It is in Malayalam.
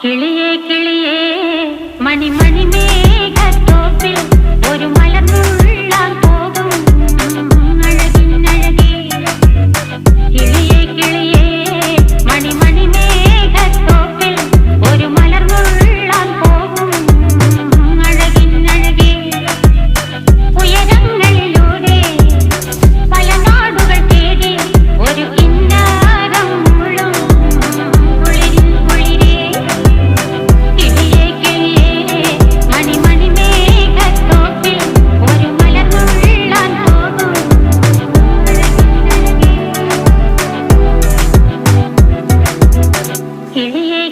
കിളിയേ കിളിയേ മണിമണി മേഘത്തോപ്പിൽ ഒരു മലർന്നുള്ളാൻ പോകും അഴകിനഴകേ. കിളിയേ കിളിയേ മണിമണി മേഘത്തോപ്പിൽ ഒരു മലർന്നുള്ളാൻ പോകും അഴകിനഴകേ. ഉയരങ്ങളിലൂടെ പല നാടുകൾ തേടി ഒരു കിന്നാരം മുള്ളും കുളിരിൻ കുളിരേ. കിളിയേ കിളിയേ മണിമണി മേഘത്തോപ്പിൽ ഒരു മലർന്നുള്ളാൻ പോകും അഴകിനഴകേ. കിളിയേ